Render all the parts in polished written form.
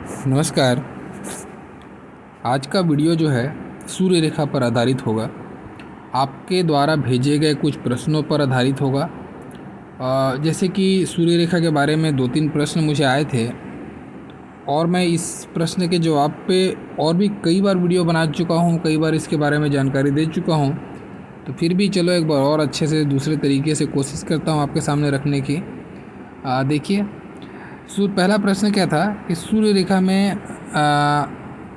नमस्कार। आज का वीडियो जो है सूर्य रेखा पर आधारित होगा। आपके द्वारा भेजे गए कुछ प्रश्नों पर आधारित होगा। जैसे कि सूर्य रेखा के बारे में 2-3 प्रश्न मुझे आए थे और मैं इस प्रश्न के जवाब पे और भी कई बार वीडियो बना चुका हूँ, कई बार इसके बारे में जानकारी दे चुका हूँ। तो फिर भी चलो एक बार और अच्छे से दूसरे तरीके से कोशिश करता हूँ आपके सामने रखने की। देखिए, पहला प्रश्न क्या था कि सूर्य रेखा में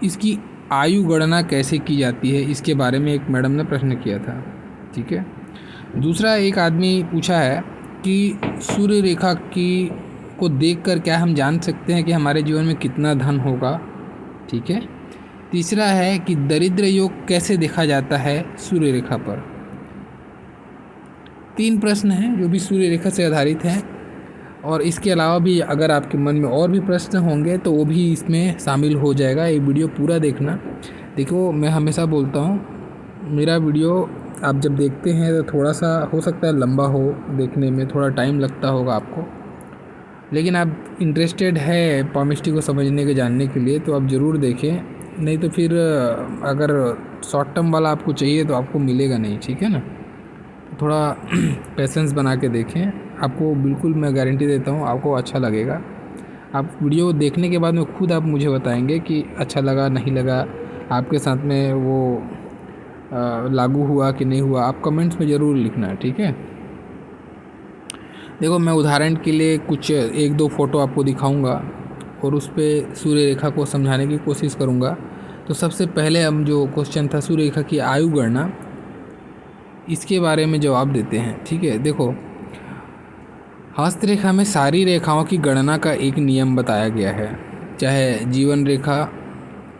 इसकी आयु गणना कैसे की जाती है, इसके बारे में एक मैडम ने प्रश्न किया था। ठीक है। दूसरा, एक आदमी पूछा है कि सूर्य रेखा की को देखकर क्या हम जान सकते हैं कि हमारे जीवन में कितना धन होगा। ठीक है। तीसरा है कि दरिद्र योग कैसे देखा जाता है सूर्य रेखा पर। 3 प्रश्न हैं जो भी सूर्य रेखा से आधारित हैं, और इसके अलावा भी अगर आपके मन में और भी प्रश्न होंगे तो वो भी इसमें शामिल हो जाएगा। ये वीडियो पूरा देखना। देखो, मैं हमेशा बोलता हूँ, मेरा वीडियो आप जब देखते हैं तो थोड़ा सा हो सकता है लंबा हो, देखने में थोड़ा टाइम लगता होगा आपको, लेकिन आप इंटरेस्टेड है पामिस्ट्री को समझने के, जानने के लिए, तो आप ज़रूर देखें। नहीं तो फिर अगर शॉर्ट टर्म वाला आपको चाहिए तो आपको मिलेगा नहीं। ठीक है ना। थोड़ा पेशेंस बना के देखें, आपको बिल्कुल मैं गारंटी देता हूँ आपको अच्छा लगेगा। आप वीडियो देखने के बाद में खुद आप मुझे बताएंगे कि अच्छा लगा नहीं लगा, आपके साथ में वो लागू हुआ कि नहीं हुआ। आप कमेंट्स में ज़रूर लिखना। ठीक है। देखो, मैं उदाहरण के लिए कुछ 1-2 फ़ोटो आपको दिखाऊंगा और उस पर सूर्य रेखा को समझाने की कोशिश करूंगा। तो सबसे पहले हम जो क्वेश्चन था सूर्य रेखा की आयु गणना, इसके बारे में जवाब देते हैं। ठीक है। देखो, हस्तरेखा में सारी रेखाओं की गणना का एक नियम बताया गया है। चाहे जीवन रेखा,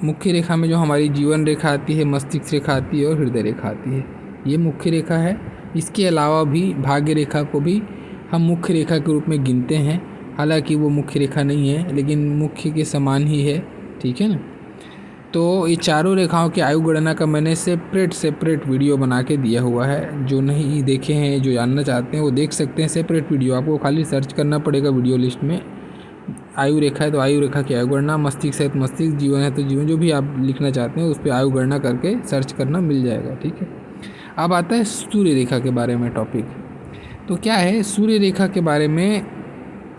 मुख्य रेखा में जो हमारी जीवन रेखा आती है, मस्तिष्क रेखा आती है और हृदय रेखा आती है, ये मुख्य रेखा है। इसके अलावा भी भाग्य रेखा को भी हम मुख्य रेखा के रूप में गिनते हैं। हालांकि वो मुख्य रेखा नहीं है, लेकिन मुख्य के समान ही है। ठीक है ना। तो ये चारों रेखाओं की आयु गणना का मैंने सेपरेट वीडियो बना के दिया हुआ है। जो नहीं देखे हैं, जो जानना चाहते हैं, वो देख सकते हैं सेपरेट वीडियो। आपको खाली सर्च करना पड़ेगा वीडियो लिस्ट में, आयु रेखा है तो आयु रेखा की आयु गणना, मस्तिष्क है तो मस्तिष्क, जीवन है तो जीवन, जो भी आप लिखना चाहते हैं उस पर आयु गणना करके सर्च करना मिल जाएगा। ठीक है। अब आता है सूर्य रेखा के बारे में टॉपिक। तो क्या है, सूर्य रेखा के बारे में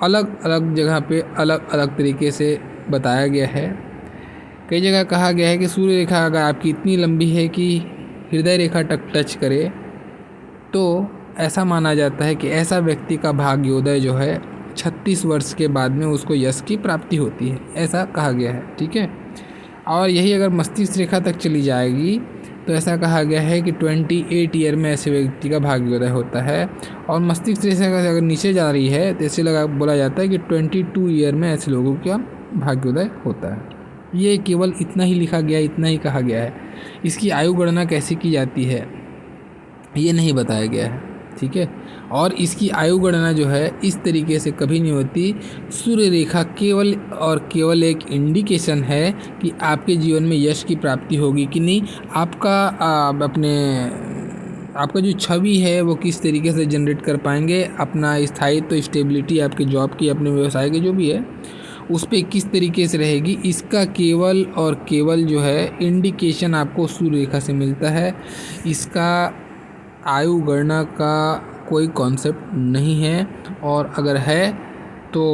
अलग अलग जगह पे अलग अलग तरीके से बताया गया है। कई जगह कहा गया है कि सूर्य रेखा अगर आपकी इतनी लंबी है कि हृदय रेखा तक टच करे तो ऐसा माना जाता है कि ऐसा व्यक्ति का भाग्योदय जो है 36 वर्ष के बाद में उसको यश की प्राप्ति होती है, ऐसा कहा गया है। ठीक है। और यही अगर मस्तिष्क रेखा तक चली जाएगी तो ऐसा कहा गया है कि 28 ईयर में ऐसे व्यक्ति का भाग्योदय होता है। और मस्तिष्क रेखा अगर नीचे जा रही है तो ऐसे बोला जाता है कि 22 ईयर में ऐसे लोगों का भाग्योदय होता है। ये केवल इतना ही लिखा गया है, इतना ही कहा गया है। इसकी आयु गणना कैसे की जाती है ये नहीं बताया गया है। ठीक है। और इसकी आयु गणना जो है इस तरीके से कभी नहीं होती। सूर्य रेखा केवल और केवल एक इंडिकेशन है कि आपके जीवन में यश की प्राप्ति होगी कि नहीं, आपका जो छवि है वो किस तरीके से जनरेट कर पाएंगे, अपना स्थायित्व, स्टेबिलिटी आपके जॉब की, अपने व्यवसाय की जो भी है उस पर किस तरीके से रहेगी, इसका केवल और केवल जो है इंडिकेशन आपको सूर्य रेखा से मिलता है। इसका आयु गणना का कोई कॉन्सेप्ट नहीं है, और अगर है तो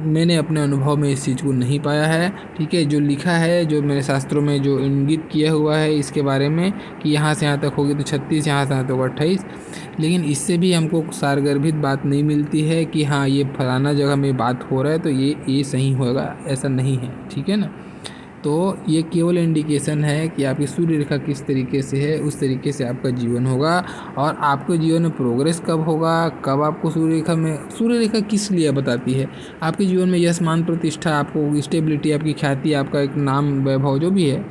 मैंने अपने अनुभव में इस चीज़ को नहीं पाया है। ठीक है। जो लिखा है, जो मेरे शास्त्रों में जो इंगित किया हुआ है इसके बारे में कि यहाँ से यहाँ तक होगी तो 36, यहाँ से यहाँ तक 28, लेकिन इससे भी हमको सारगर्भित बात नहीं मिलती है कि हाँ ये फलाना जगह में बात हो रहा है तो ये सही होगा, ऐसा नहीं है। ठीक है ना। तो ये केवल इंडिकेशन है कि आपकी सूर्य रेखा किस तरीके से है, उस तरीके से आपका जीवन होगा। और आपके जीवन में प्रोग्रेस कब होगा, कब आपको सूर्य रेखा किस लिए बताती है, आपके जीवन में यश, मान, प्रतिष्ठा, आपको स्टेबिलिटी, आपकी ख्याति, आपका एक नाम, वैभव जो भी है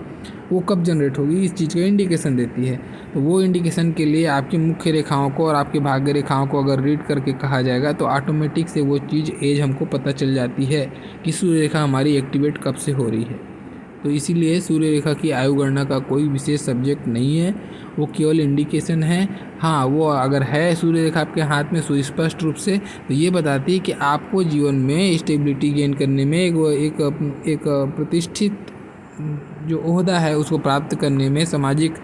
वो कब जनरेट होगी, इस चीज़ का इंडिकेशन देती है। तो वो इंडिकेशन के लिए आपकी मुख्य रेखाओं को और आपकी भाग्य रेखाओं को अगर रीड करके कहा जाएगा तो ऑटोमेटिक से वो चीज़ एज हमको पता चल जाती है कि सूर्य रेखा हमारी एक्टिवेट कब से हो रही है। तो इसीलिए सूर्य रेखा की आयु गणना का कोई विशेष सब्जेक्ट नहीं है, वो केवल इंडिकेशन है। हाँ, वो अगर है सूर्य रेखा आपके हाथ में सुस्पष्ट रूप से, तो ये बताती है कि आपको जीवन में स्टेबिलिटी गेन करने में एक प्रतिष्ठित जो ओहदा है उसको प्राप्त करने में, सामाजिक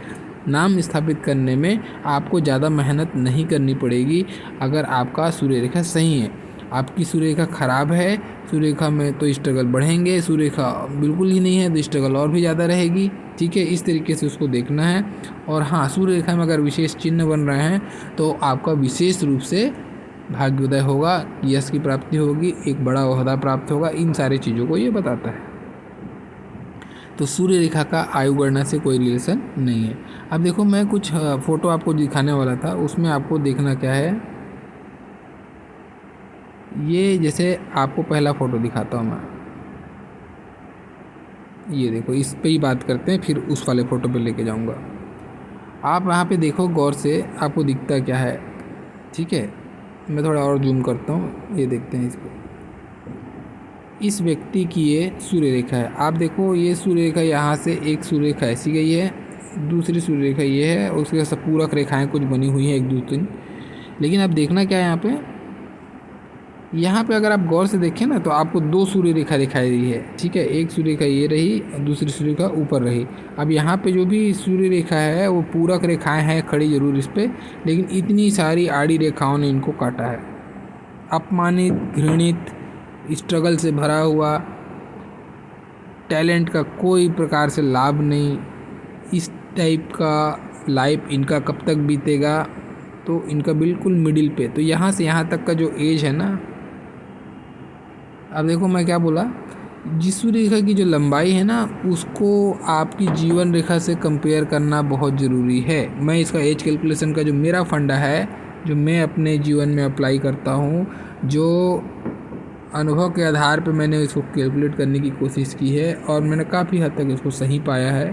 नाम स्थापित करने में आपको ज़्यादा मेहनत नहीं करनी पड़ेगी अगर आपका सूर्य रेखा सही है। आपकी सूर्य रेखा ख़राब है, सूर्य रेखा में तो स्ट्रगल बढ़ेंगे, सूर्य रेखा बिल्कुल ही नहीं है तो स्ट्रगल और भी ज़्यादा रहेगी। ठीक है, इस तरीके से उसको देखना है। और हाँ, सूर्य रेखा में अगर विशेष चिन्ह बन रहे हैं तो आपका विशेष रूप से भाग्योदय होगा, यश की प्राप्ति होगी, एक बड़ा ओहदा प्राप्त होगा। इन सारी चीज़ों को ये बताता है। तो सूर्य रेखा का आयु गणना से कोई रिलेशन नहीं है। अब देखो, मैं कुछ फ़ोटो आपको दिखाने वाला था, उसमें आपको देखना क्या है। ये जैसे आपको पहला फ़ोटो दिखाता हूँ मैं, ये देखो, इस पे ही बात करते हैं, फिर उस वाले फ़ोटो पे लेके जाऊँगा। आप यहाँ पे देखो गौर से, आपको दिखता क्या है। ठीक है, मैं थोड़ा और जूम करता हूँ, ये देखते हैं इसको। इस व्यक्ति की ये सूर्य रेखा है। आप देखो, ये सूर्य रेखा, यहाँ से एक सूर्य रेखा ऐसी गई है, दूसरी सूर्य रेखा ये है, और उसके सब पूरक रेखाएं कुछ बनी हुई हैं एक दूसरी। लेकिन अब देखना क्या है यहाँ पे अगर आप गौर से देखें ना, तो आपको दो सूर्य रेखा दिखाई दी है। ठीक है, एक सूर्य रेखा ये रही, दूसरी सूर्य रेखा ऊपर रही। अब यहाँ पे जो भी सूर्य रेखा है वो पूरक रेखाएं हैं, खड़ी जरूर इस पर, लेकिन इतनी सारी आड़ी रेखाओं ने इनको काटा है। अपमानित, घृणित, स्ट्रगल से भरा हुआ, टैलेंट का कोई प्रकार से लाभ नहीं, इस टाइप का लाइफ इनका कब तक बीतेगा, तो इनका बिल्कुल मिडिल पे। तो यहाँ से यहाँ तक का जो एज है ना, अब देखो मैं क्या बोला, जिस सूर्य रेखा की जो लंबाई है ना, उसको आपकी जीवन रेखा से कंपेयर करना बहुत ज़रूरी है। मैं इसका एज कैलकुलेशन का जो मेरा फंडा है, जो मैं अपने जीवन में अप्लाई करता हूँ, जो अनुभव के आधार पे मैंने इसको कैलकुलेट करने की कोशिश की है, और मैंने काफ़ी हद तक इसको सही पाया है।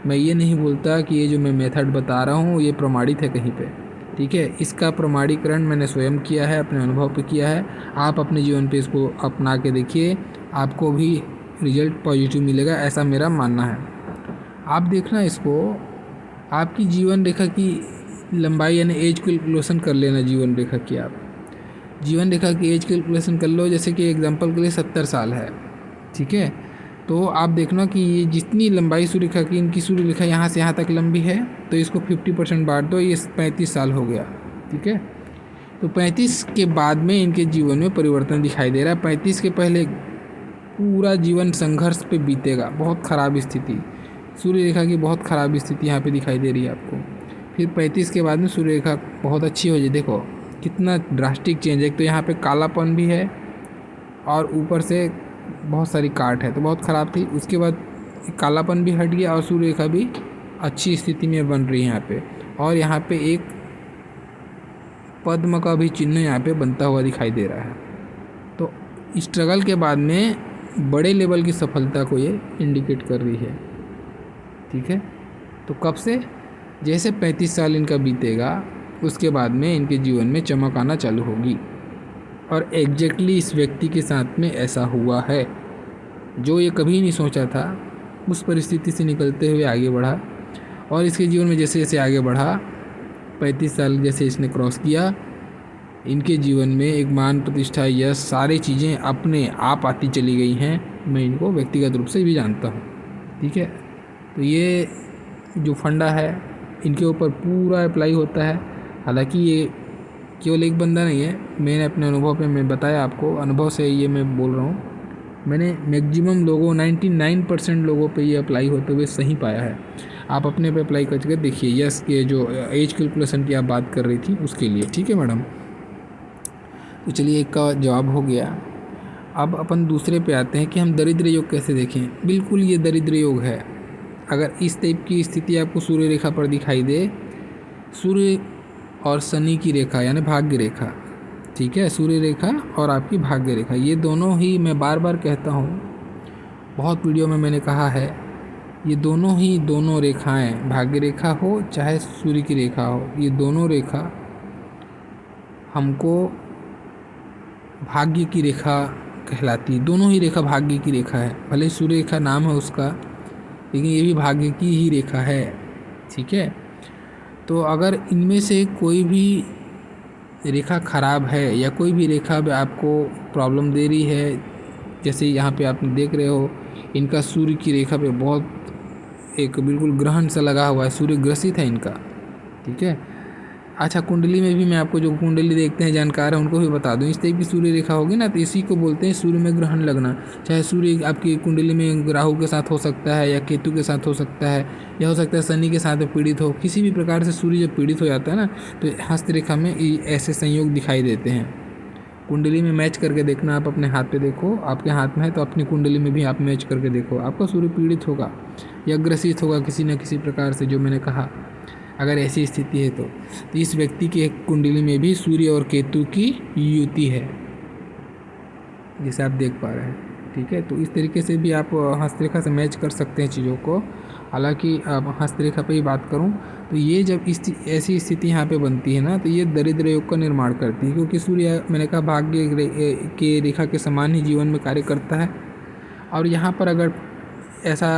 मैं ये नहीं बोलता कि ये जो मैं मेथड बता रहा हूँ ये प्रमाणित है कहीं पे। ठीक है, इसका प्रमाणीकरण मैंने स्वयं किया है, अपने अनुभव पे किया है। आप अपने जीवन पे इसको अपना के देखिए, आपको भी रिजल्ट पॉजिटिव मिलेगा, ऐसा मेरा मानना है। आप देखना इसको, आपकी जीवन रेखा की लंबाई यानी एज कैलकुलेशन कर लेना। जीवन रेखा की आप जीवन रेखा की एज कैलकुलेशन कर लो। जैसे कि एग्जांपल के लिए 70 साल है, ठीक है, तो आप देखना कि ये जितनी लंबाई सूर्य रेखा की, इनकी सूर्य रेखा यहाँ से यहाँ तक लंबी है, तो इसको 50% बांट दो, ये 35 साल हो गया। ठीक है, तो 35 के बाद में इनके जीवन में परिवर्तन दिखाई दे रहा है। 35 के पहले पूरा जीवन संघर्ष पे बीतेगा, बहुत ख़राब स्थिति, सूर्य रेखा की बहुत ख़राब स्थिति यहाँ पे दिखाई दे रही है आपको। फिर 35 के बाद में सूर्य रेखा बहुत अच्छी हो जाए। देखो कितना ड्रास्टिक चेंज है, तो यहाँ पे कालापन भी है और ऊपर से बहुत सारी काट है, तो बहुत ख़राब थी। उसके बाद कालापन भी हट गया और सूर्य रेखा भी अच्छी स्थिति में बन रही है यहाँ पे। और यहाँ पे एक पद्म का भी चिन्ह यहाँ पे बनता हुआ दिखाई दे रहा है। तो स्ट्रगल के बाद में बड़े लेवल की सफलता को ये इंडिकेट कर रही है। ठीक है, तो कब से, जैसे 35 साल इनका बीतेगा उसके बाद में इनके जीवन में चमक आना चालू होगी। और एग्जैक्टली इस व्यक्ति के साथ में ऐसा हुआ है। जो ये कभी नहीं सोचा था, उस परिस्थिति से निकलते हुए आगे बढ़ा, और इसके जीवन में जैसे जैसे आगे बढ़ा, 35 साल जैसे इसने क्रॉस किया, इनके जीवन में एक मान, प्रतिष्ठा, यश, सारी चीज़ें अपने आप आती चली गई हैं। मैं इनको व्यक्तिगत रूप से भी जानता हूँ। ठीक है, तो ये जो फंडा है इनके ऊपर पूरा अप्लाई होता है। हालांकि ये केवल एक बंदा नहीं है, मैंने अपने अनुभव पे मैं बताया आपको, अनुभव से ये मैं बोल रहा हूँ। मैंने मैक्सिमम लोगों 99% लोगों पे ये अप्लाई होते हुए सही पाया है। आप अपने पे अप्लाई करके देखिए। यस, के जो एज कैलकुलेशन की आप बात कर रही थी उसके लिए। ठीक है मैडम, तो चलिए एक का जवाब हो गया। अब अपन दूसरे पे आते हैं कि हम दरिद्र योग कैसे देखें। बिल्कुल ये दरिद्र योग है। अगर इस टाइप की स्थिति आपको सूर्य रेखा पर दिखाई दे, सूर्य और शनि की रेखा यानी भाग्य रेखा, ठीक है, सूर्य रेखा और आपकी भाग्य रेखा, ये दोनों ही, मैं बार बार कहता हूँ, बहुत वीडियो में मैंने कहा है, ये दोनों रेखाएं, भाग्य रेखा हो चाहे सूर्य की रेखा हो, ये दोनों रेखा हमको भाग्य की रेखा कहलाती है। दोनों ही रेखा भाग्य की रेखा है। भले सूर्य रेखा नाम है उसका, लेकिन ये भी भाग्य की ही रेखा है। ठीक है, तो अगर इनमें से कोई भी रेखा खराब है या कोई भी रेखा आपको प्रॉब्लम दे रही है, जैसे यहाँ पे आप देख रहे हो इनका सूर्य की रेखा पे बहुत एक बिल्कुल ग्रहण सा लगा हुआ है, सूर्य ग्रसित है इनका। ठीक है, अच्छा कुंडली में भी मैं आपको जो कुंडली देखते हैं जानकार है उनको भी बता दूं, इस टाइप की सूर्य रेखा होगी ना तो इसी को बोलते हैं सूर्य में ग्रहण लगना। चाहे सूर्य आपकी कुंडली में राहु के साथ हो सकता है या केतु के साथ हो सकता है, या हो सकता है शनि के साथ पीड़ित हो। किसी भी प्रकार से सूर्य जब पीड़ित हो जाता है ना तो हस्तरेखा में ऐसे संयोग दिखाई देते हैं। कुंडली में मैच करके देखना, आप अपने हाथ पे देखो, आपके हाथ में है तो अपनी कुंडली में भी आप मैच करके देखो, आपका सूर्य पीड़ित होगा या ग्रसित होगा किसी न किसी प्रकार से, जो मैंने कहा। अगर ऐसी स्थिति है तो इस व्यक्ति की कुंडली में भी सूर्य और केतु की युति है, जिसे आप देख पा रहे हैं। ठीक है, तो इस तरीके से भी आप हस्तरेखा से मैच कर सकते हैं चीज़ों को। हालांकि अब हस्तरेखा पे ही बात करूं तो ये जब ऐसी स्थिति यहाँ पे बनती है ना तो ये दरिद्र योग का निर्माण करती है, क्योंकि सूर्य मैंने कहा भाग्य के रेखा के समान ही जीवन में कार्य करता है। और यहाँ पर अगर ऐसा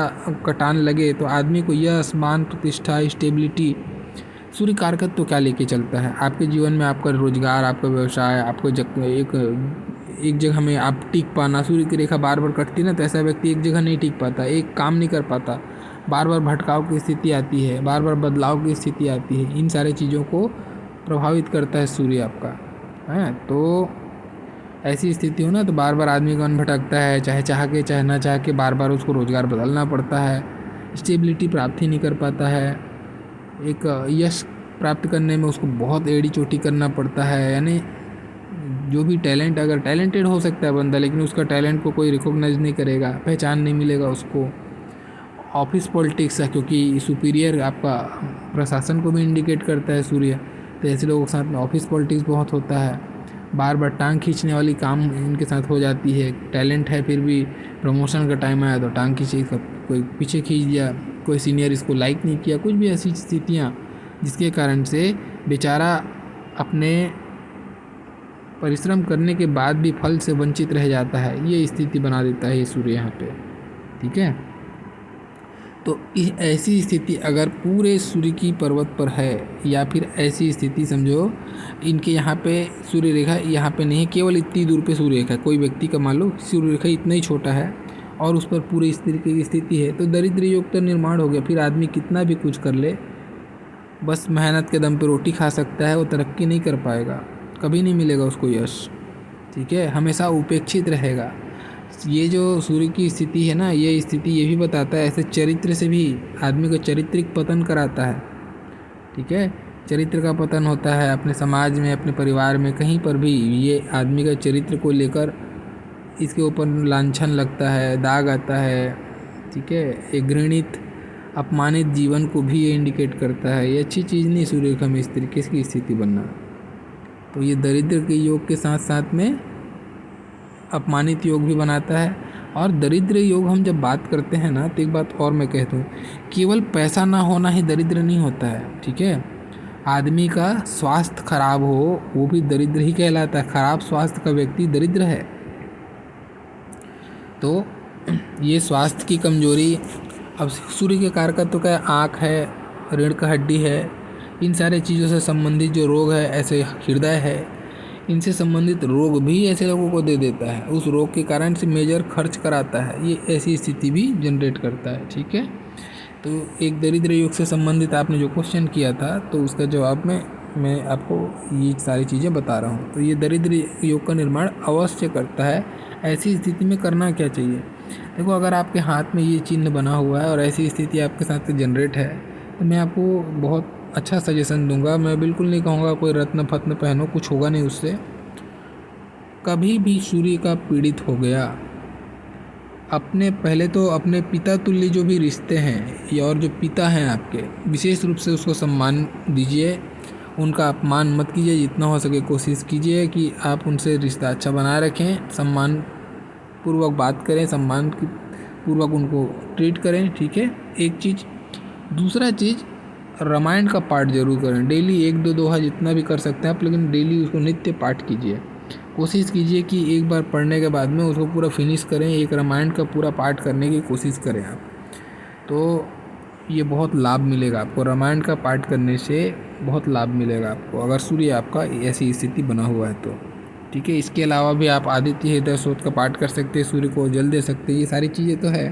कटान लगे तो आदमी को यश, मान, प्रतिष्ठा, स्टेबिलिटी, सूर्य कारकत्व तो क्या लेके चलता है आपके जीवन में, आपका रोजगार, आपका व्यवसाय, आपको एक जगह में आप टिक पाना। सूर्य की रेखा बार बार कटती ना तो ऐसा व्यक्ति एक जगह नहीं टिक पाता, एक काम नहीं कर पाता, बार बार भटकाव की स्थिति आती है, बार बार बदलाव की स्थिति आती है। इन सारी चीज़ों को प्रभावित करता है सूर्य आपका, है। तो ऐसी स्थिति हो ना तो बार बार आदमी का मन भटकता है, चाहे चाह के चाहे ना चाह के बार बार उसको रोज़गार बदलना पड़ता है, स्टेबिलिटी प्राप्त ही नहीं कर पाता है, एक यश प्राप्त करने में उसको बहुत एड़ी चोटी करना पड़ता है। यानी जो भी टैलेंट, अगर टैलेंटेड हो सकता है बंदा लेकिन उसका टैलेंट को कोई रिकॉग्नाइज नहीं करेगा, पहचान नहीं मिलेगा उसको। ऑफिस पॉलिटिक्स है, क्योंकि सुपीरियर आपका प्रशासन को भी इंडिकेट करता है सूर्य, तो ऐसे लोगों के साथ में ऑफिस पॉलिटिक्स बहुत होता है। बार बार टांग खींचने वाली काम इनके साथ हो जाती है। टैलेंट है फिर भी प्रमोशन का टाइम आया तो टांग खींची, कोई पीछे खींच दिया, कोई सीनियर इसको लाइक नहीं किया, कुछ भी ऐसी स्थितियाँ जिसके कारण से बेचारा अपने परिश्रम करने के बाद भी फल से वंचित रह जाता है। ये स्थिति बना देता है ये सूर्य यहाँ पे। ठीक है, तो ऐसी स्थिति अगर पूरे सूर्य की पर्वत पर है, या फिर ऐसी स्थिति समझो इनके यहाँ पे सूर्य रेखा यहाँ पे नहीं है, केवल इतनी दूर पे सूर्य रेखा है, कोई व्यक्ति का मान लो सूर्य रेखा इतना ही छोटा है और उस पर पूरी इस तरीके की स्थिति है, तो दरिद्र योग का निर्माण हो गया। फिर आदमी कितना भी कुछ कर ले, बस मेहनत के दम पे रोटी खा सकता है, वो तरक्की नहीं कर पाएगा, कभी नहीं मिलेगा उसको यश। ठीक है, हमेशा उपेक्षित रहेगा। ये जो सूर्य की स्थिति है ना, ये स्थिति ये भी बताता है, ऐसे चरित्र से भी आदमी को चारित्रिक पतन कराता है। ठीक है, चरित्र का पतन होता है अपने समाज में, अपने परिवार में, कहीं पर भी ये आदमी का चरित्र को लेकर इसके ऊपर लांछन लगता है, दाग आता है। ठीक है, एक घृणित अपमानित जीवन को भी ये इंडिकेट करता है। ये अच्छी चीज़ नहीं सूर्य रेखा में इस तरीके की स्थिति बनना। तो ये दरिद्र के योग के साथ साथ में अपमानित योग भी बनाता है। और दरिद्र योग हम जब बात करते हैं ना तो एक बात और मैं कहता हूँ, केवल पैसा ना होना ही दरिद्र नहीं होता है। ठीक है, आदमी का स्वास्थ्य खराब हो वो भी दरिद्र ही कहलाता है। खराब स्वास्थ्य का व्यक्ति दरिद्र है। तो ये स्वास्थ्य की कमजोरी, अब सूर्य के कारकत्व का आँख है, रीढ़ का हड्डी है, इन सारे चीज़ों से संबंधित जो रोग है, ऐसे हृदय है, इनसे संबंधित रोग भी ऐसे लोगों को दे देता है। उस रोग के कारण से मेजर खर्च कराता है, ये ऐसी स्थिति भी जनरेट करता है। ठीक है, तो एक दरिद्र योग से संबंधित आपने जो क्वेश्चन किया था तो उसका जवाब मैं आपको ये सारी चीज़ें बता रहा हूँ। तो ये दरिद्र योग का निर्माण अवश्य करता है। ऐसी स्थिति में करना क्या चाहिए, देखो अगर आपके हाथ में ये चिन्ह बना हुआ है और ऐसी स्थिति आपके साथ जनरेट है तो मैं आपको बहुत अच्छा सजेशन दूंगा। मैं बिल्कुल नहीं कहूँगा कोई रत्न फत्न पहनो, कुछ होगा नहीं उससे। कभी भी सूर्य का पीड़ित हो गया, अपने पहले तो अपने पिता तुल्य जो भी रिश्ते हैं और जो पिता हैं आपके, विशेष रूप से उसको सम्मान दीजिए, उनका अपमान मत कीजिए। जितना हो सके कोशिश कीजिए कि आप उनसे रिश्ता अच्छा बनाए रखें, सम्मान पूर्वक बात करें, सम्मान पूर्वक उनको ट्रीट करें। ठीक है, एक चीज़। दूसरा चीज़, रामायण का पाठ जरूर करें डेली, 1-2 दोहा जितना भी कर सकते हैं आप, लेकिन डेली उसको नित्य पाठ कीजिए। कोशिश कीजिए कि एक बार पढ़ने के बाद में उसको पूरा फिनिश करें, एक रामायण का पूरा पाठ करने की कोशिश करें आप। तो ये बहुत लाभ मिलेगा आपको, रामायण का पाठ करने से बहुत लाभ मिलेगा आपको, अगर सूर्य आपका ऐसी स्थिति बना हुआ है तो। ठीक है, इसके अलावा भी आप आदित्य हृदय स्तोत्र का पाठ कर सकते हैं, सूर्य को जल दे सकते हैं, ये सारी चीज़ें तो है,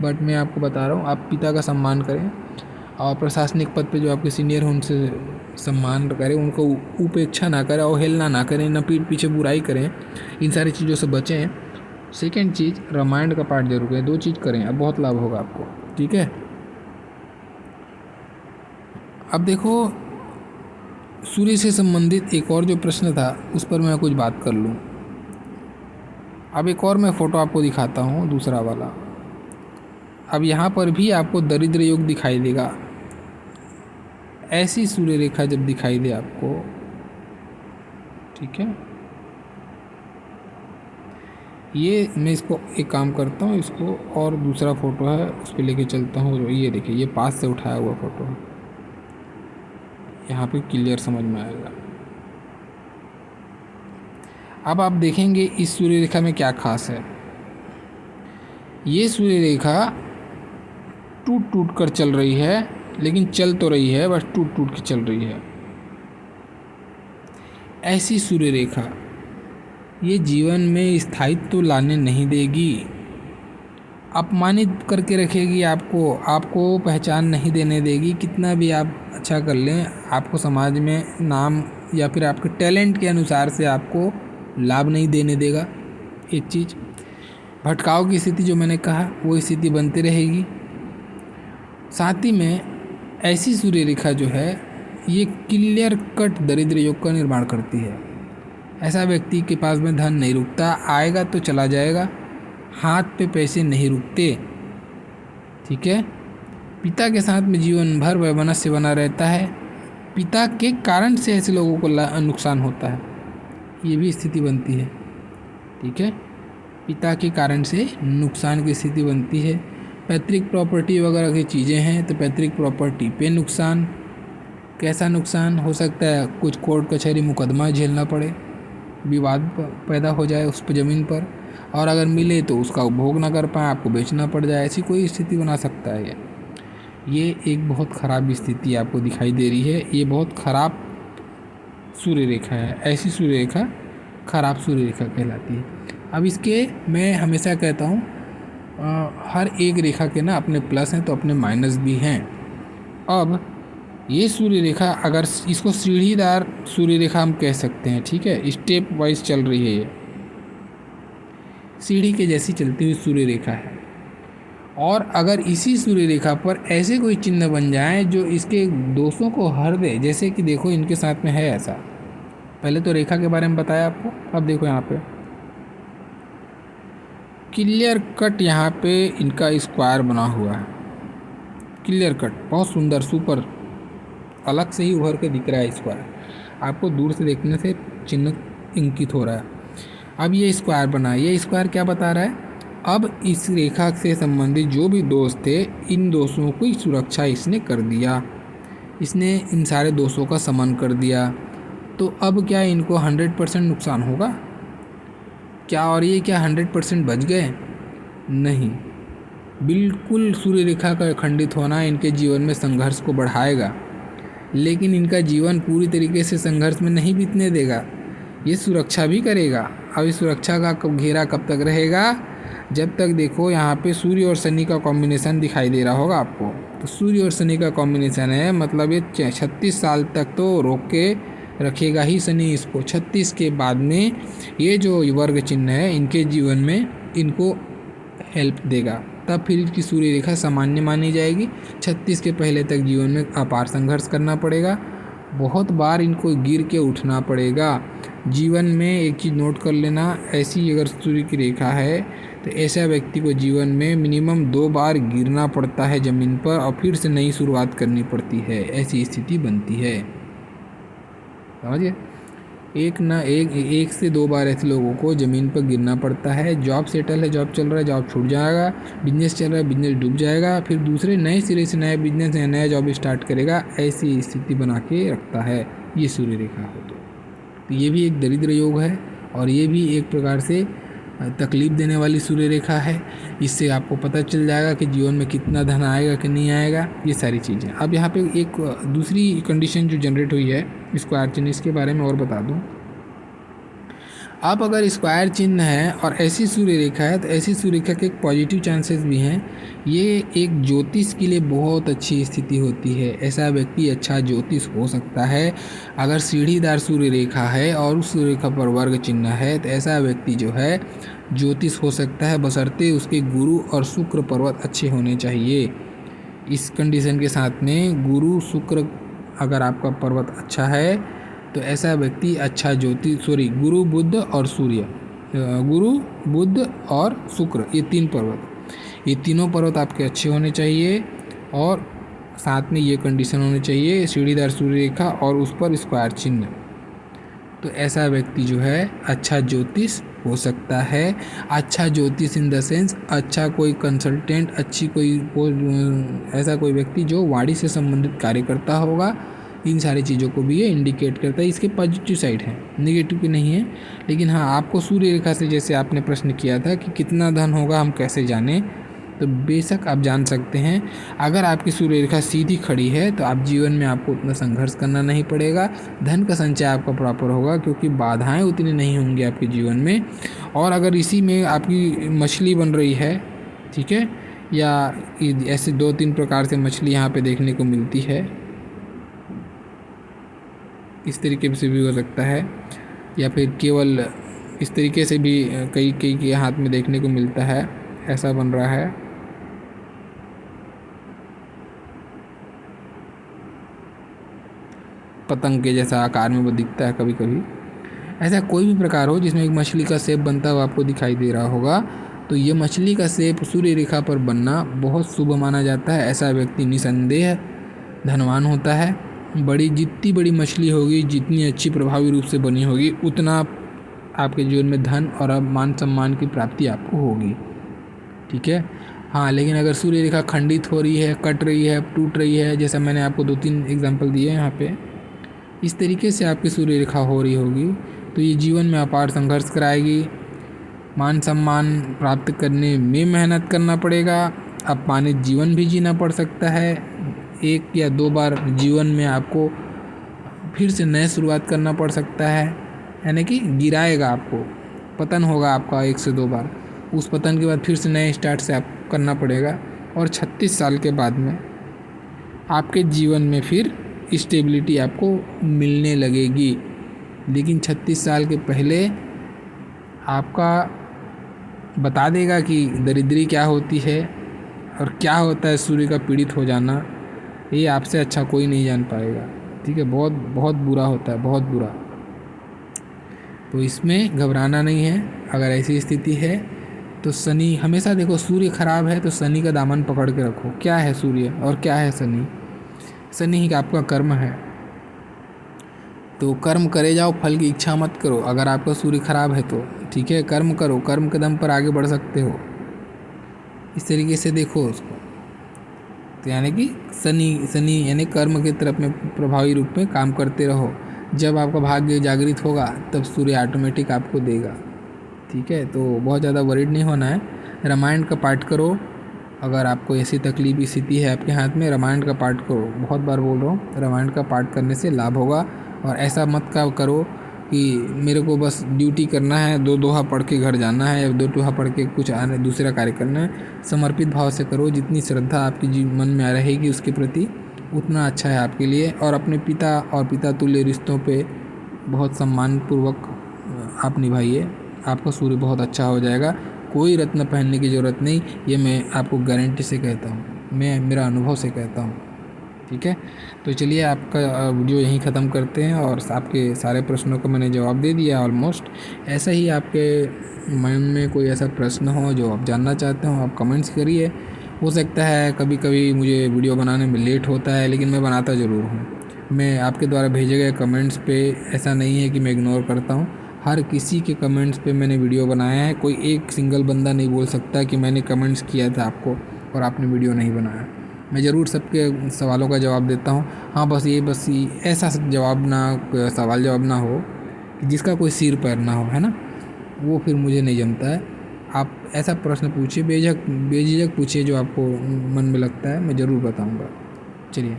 बट मैं आपको बता रहा हूँ आप पिता का सम्मान करें और प्रशासनिक पद पे जो आपके सीनियर हैं उनसे सम्मान करें, उनको उपेक्षा ना करें, अवहेलना ना करें, न पीठ पीछे बुराई करें, इन सारी चीज़ों से बचें। सेकेंड चीज़, रामायण का पाठ जरूर करें, 2 चीज़ करें, अब बहुत लाभ होगा आपको। ठीक है, अब देखो सूर्य से संबंधित एक और जो प्रश्न था उस पर मैं कुछ बात कर लूँ। अब एक और मैं फ़ोटो आपको दिखाता हूँ, दूसरा वाला। अब यहाँ पर भी आपको दरिद्र योग दिखाई देगा। ऐसी सूर्य रेखा जब दिखाई दे आपको, ठीक है, ये मैं इसको एक काम करता हूँ, इसको और दूसरा फ़ोटो है उस पर लेके चलता हूँ। ये देखिए, ये पास से उठाया हुआ फ़ोटो है, यहाँ पे क्लियर समझ में आएगा। अब आप देखेंगे इस सूर्य रेखा में क्या खास है। ये सूर्य रेखा टूट टूट कर चल रही है, लेकिन चल तो रही है, बस टूट टूट के चल रही है। ऐसी सूर्य रेखा ये जीवन में स्थायित्व तो लाने नहीं देगी, अपमानित करके रखेगी आपको, आपको पहचान नहीं देने देगी। कितना भी आप अच्छा कर लें, आपको समाज में नाम या फिर आपके टैलेंट के अनुसार से आपको लाभ नहीं देने देगा। एक चीज़, भटकाव की स्थिति जो मैंने कहा वो स्थिति बनती रहेगी। साथ ही में ऐसी सूर्य रेखा जो है ये क्लियर कट दरिद्र योग का निर्माण करती है। ऐसा व्यक्ति के पास में धन नहीं रुकता, आएगा तो चला जाएगा, हाथ पे पैसे नहीं रुकते। ठीक है, पिता के साथ में जीवन भर वैमनस्य बना रहता है, पिता के कारण से ऐसे लोगों को नुकसान होता है, ये भी स्थिति बनती है। ठीक है, पिता के कारण से नुकसान की स्थिति बनती है। पैतृक प्रॉपर्टी वगैरह की चीज़ें हैं तो पैतृक प्रॉपर्टी पे नुकसान। कैसा नुकसान हो सकता है, कुछ कोर्ट कचहरी मुकदमा झेलना पड़े, विवाद पैदा हो जाए उस पर ज़मीन पर, और अगर मिले तो उसका उपभोग ना कर पाए, आपको बेचना पड़ जाए, ऐसी कोई स्थिति बना सकता है। ये एक बहुत ख़राब स्थिति आपको दिखाई दे रही है, ये बहुत ख़राब सूर्य रेखा है। ऐसी सूर्य रेखा खराब सूर्य रेखा कहलाती है। अब इसके मैं हमेशा कहता हूँ हर एक रेखा के ना अपने प्लस हैं तो अपने माइनस भी हैं। अब ये सूर्य रेखा, अगर इसको सीढ़ीदार सूर्य रेखा हम कह सकते हैं, ठीक है, स्टेप वाइज चल रही है, ये सीढ़ी के जैसी चलती हुई सूर्य रेखा है। और अगर इसी सूर्य रेखा पर ऐसे कोई चिन्ह बन जाए जो इसके दोषों को हर दे, जैसे कि देखो इनके साथ में है ऐसा, पहले तो रेखा के बारे में बताया आपको, अब देखो यहाँ पे क्लियर कट, यहाँ पे इनका स्क्वायर बना हुआ है, क्लियर कट, बहुत सुंदर, सुपर, अलग से ही उभर के दिख रहा है स्क्वायर, आपको दूर से देखने से चिन्ह इंकित हो रहा है। अब ये स्क्वायर बना, ये स्क्वायर क्या बता रहा है, अब इस रेखा से संबंधित जो भी दोष थे, इन दोषों की सुरक्षा इसने कर दिया, इसने इन सारे दोषों का शमन कर दिया। तो अब क्या इनको 100% नुकसान होगा क्या, और ये क्या 100% बच गए? नहीं, बिल्कुल सूर्य रेखा का खंडित होना इनके जीवन में संघर्ष को बढ़ाएगा, लेकिन इनका जीवन पूरी तरीके से संघर्ष में नहीं बीतने देगा, ये सुरक्षा भी करेगा। अब इस सुरक्षा का घेरा कब तक रहेगा, जब तक देखो यहाँ पे सूर्य और शनि का कॉम्बिनेशन दिखाई दे रहा होगा आपको, तो सूर्य और शनि का कॉम्बिनेशन है, मतलब ये 36 साल तक तो रोक के रखेगा ही शनि इसको। 36 के बाद में ये जो वर्ग चिन्ह है इनके जीवन में इनको हेल्प देगा, तब फिर इसकी सूर्य रेखा सामान्य मानी जाएगी। 36 के पहले तक जीवन में अपार संघर्ष करना पड़ेगा, बहुत बार इनको गिर के उठना पड़ेगा। जीवन में एक चीज़ नोट कर लेना, ऐसी अगर सूर्य की रेखा है तो ऐसा व्यक्ति को जीवन में मिनिमम 2 बार गिरना पड़ता है ज़मीन पर और फिर से नई शुरुआत करनी पड़ती है, ऐसी स्थिति बनती है, समझिए। एक से 2 बार ऐसे लोगों को ज़मीन पर गिरना पड़ता है। जॉब सेटल है, जॉब चल रहा है, जॉब छूट जाएगा, बिजनेस चल रहा है, बिजनेस डूब जाएगा, फिर दूसरे नए सिरे से नया बिजनेस या नया जॉब स्टार्ट करेगा, ऐसी स्थिति बना के रखता है ये सूर्य रेखा हो तो ये भी एक दरिद्र योग है और ये भी एक प्रकार से तकलीफ़ देने वाली सूर्य रेखा है। इससे आपको पता चल जाएगा कि जीवन में कितना धन आएगा कि नहीं आएगा, ये सारी चीज़ें। अब यहाँ पे एक दूसरी कंडीशन जो जनरेट हुई है स्क्वायर चिन्ह, इसके बारे में और बता दूँ। अब अगर स्क्वायर चिन्ह है और ऐसी सूर्य रेखा है तो ऐसी सूर्य रेखा के एक पॉजिटिव चांसेस भी हैं। ये एक ज्योतिष के लिए बहुत अच्छी स्थिति होती है। ऐसा व्यक्ति अच्छा ज्योतिष हो सकता है। अगर सीढ़ीदार सूर्य रेखा है और उस सूर्य रेखा पर वर्ग चिन्ह है तो ऐसा व्यक्ति जो है ज्योतिष हो सकता है, बशर्ते उसके गुरु और शुक्र पर्वत अच्छे होने चाहिए। इस कंडीशन के साथ में गुरु शुक्र अगर आपका पर्वत अच्छा है तो ऐसा व्यक्ति अच्छा गुरु बुध और सूर्य, गुरु बुध और शुक्र, ये तीनों पर्वत आपके अच्छे होने चाहिए और साथ में ये कंडीशन होनी चाहिए सीढ़ीदार सूर्य रेखा और उस पर स्क्वायर चिन्ह। तो ऐसा व्यक्ति जो है अच्छा ज्योतिष हो सकता है। अच्छा ज्योतिष इन द सेंस अच्छा कोई कंसल्टेंट, ऐसा कोई व्यक्ति जो वाणी से संबंधित कार्य करता होगा। इन सारी चीज़ों को भी ये इंडिकेट करता है। इसके पॉजिटिव साइड है, नेगेटिव की नहीं है। लेकिन हाँ, आपको सूर्य रेखा से जैसे आपने प्रश्न किया था कि कितना धन होगा हम कैसे जानें, तो बेशक आप जान सकते हैं। अगर आपकी सूर्य रेखा सीधी खड़ी है तो आप जीवन में आपको उतना संघर्ष करना नहीं पड़ेगा। धन का संचय आपका प्रॉपर होगा क्योंकि बाधाएं उतनी नहीं होंगी आपके जीवन में। और अगर इसी में आपकी मछली बन रही है, ठीक है, या ऐसे 2-3 प्रकार से मछली यहाँ पे देखने को मिलती है, इस तरीके से भी हो सकता है, या फिर केवल इस तरीके से भी कई के हाथ में देखने को मिलता है, ऐसा बन रहा है। पतंग के जैसा आकार में वो दिखता है कभी कभी। ऐसा कोई भी प्रकार हो जिसमें एक मछली का शेप बनता हुआ आपको दिखाई दे रहा होगा, तो ये मछली का शेप सूर्य रेखा पर बनना बहुत शुभ माना जाता है। ऐसा व्यक्ति निसंदेह धनवान होता है। जितनी बड़ी मछली होगी, जितनी अच्छी प्रभावी रूप से बनी होगी, उतना आपके जीवन में धन और मान सम्मान की प्राप्ति आपको होगी, ठीक है। हाँ, लेकिन अगर सूर्य रेखा खंडित हो रही है, कट रही है, टूट रही है, जैसा मैंने आपको 2-3 एग्जांपल दिए हैं यहाँ पे, इस तरीके से आपकी सूर्य रेखा हो रही होगी, तो ये जीवन में अपार संघर्ष कराएगी। मान सम्मान प्राप्त करने में मेहनत करना पड़ेगा। अपमानित जीवन भी जीना पड़ सकता है। 1 या 2 बार जीवन में आपको फिर से नए शुरुआत करना पड़ सकता है, यानी कि गिराएगा आपको, पतन होगा आपका 1 से 2 बार। उस पतन के बाद फिर से नए स्टार्ट से आप करना पड़ेगा और 36 साल के बाद में आपके जीवन में फिर स्टेबिलिटी आपको मिलने लगेगी। लेकिन 36 साल के पहले आपका बता देगा कि दरिद्री क्या होती है और क्या होता है सूर्य का पीड़ित हो जाना। ये आपसे अच्छा कोई नहीं जान पाएगा, ठीक है। बहुत बहुत बुरा होता है, बहुत बुरा। तो इसमें घबराना नहीं है। अगर ऐसी स्थिति है तो शनि हमेशा देखो, सूर्य खराब है तो शनि का दामन पकड़ के रखो। क्या है सूर्य और क्या है शनि? शनि ही आपका कर्म है, तो कर्म करे जाओ, फल की इच्छा मत करो। अगर आपका सूर्य खराब है तो ठीक है, कर्म करो, कर्म के दम पर आगे बढ़ सकते हो। इस तरीके से देखो उसको। तो यानी कि शनि यानी कर्म की तरफ में प्रभावी रूप में काम करते रहो। जब आपका भाग्य जागृत होगा तब सूर्य ऑटोमेटिक आपको देगा, ठीक है। तो बहुत ज़्यादा वरीड नहीं होना है। रामायण का पाठ करो। अगर आपको ऐसी तकलीफी स्थिति है आपके हाथ में, रामायण का पाठ करो। बहुत बार बोल रहा हूँ, रामायण का पाठ करने से लाभ होगा। और ऐसा मत करो कि मेरे को बस ड्यूटी करना है, 2 दोहा पढ़ के घर जाना है या 2 दोहा पढ़ के कुछ दूसरा कार्य करना है। समर्पित भाव से करो। जितनी श्रद्धा आपकी मन में आ रहेगी उसके प्रति, उतना अच्छा है आपके लिए। और अपने पिता और पिता तुल्य रिश्तों पे बहुत सम्मानपूर्वक आप निभाइए। आपका सूर्य बहुत अच्छा हो जाएगा। कोई रत्न पहनने की ज़रूरत नहीं, ये मैं आपको गारंटी से कहता हूँ, मैं मेरा अनुभव से कहता हूँ, ठीक है। तो चलिए आपका वीडियो यहीं ख़त्म करते हैं। और आपके सारे प्रश्नों का मैंने जवाब दे दिया ऑलमोस्ट। ऐसा ही आपके मन में कोई ऐसा प्रश्न हो जो आप जानना चाहते हो, आप कमेंट्स करिए। हो सकता है कभी कभी मुझे वीडियो बनाने में लेट होता है, लेकिन मैं बनाता ज़रूर हूँ। मैं आपके द्वारा भेजे गए कमेंट्स पे ऐसा नहीं है कि मैं इग्नोर करता हूँ। हर किसी के कमेंट्स पे मैंने वीडियो बनाया है। कोई एक सिंगल बंदा नहीं बोल सकता कि मैंने कमेंट्स किया था आपको और आपने वीडियो नहीं बनाया। मैं ज़रूर सबके सवालों का जवाब देता हूँ। हाँ, बस ऐसा सवाल जवाब ना हो कि जिसका कोई सिर पैर ना हो, है ना। वो फिर मुझे नहीं जमता है। आप ऐसा प्रश्न पूछिए, बेझिझक पूछिए जो आपको मन में लगता है, मैं ज़रूर बताऊँगा। चलिए,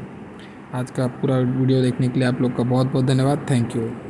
आज का पूरा वीडियो देखने के लिए आप लोग का बहुत बहुत धन्यवाद। Thank you.